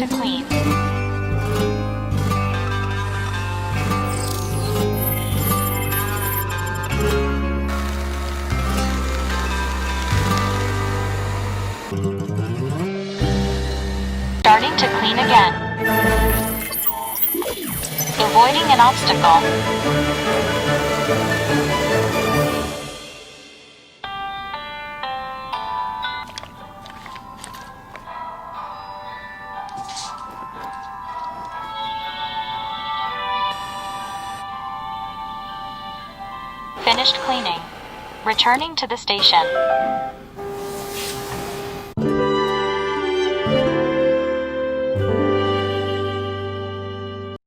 to clean. Starting to clean again. Avoiding an obstacle. Finished cleaning. Returning to the station.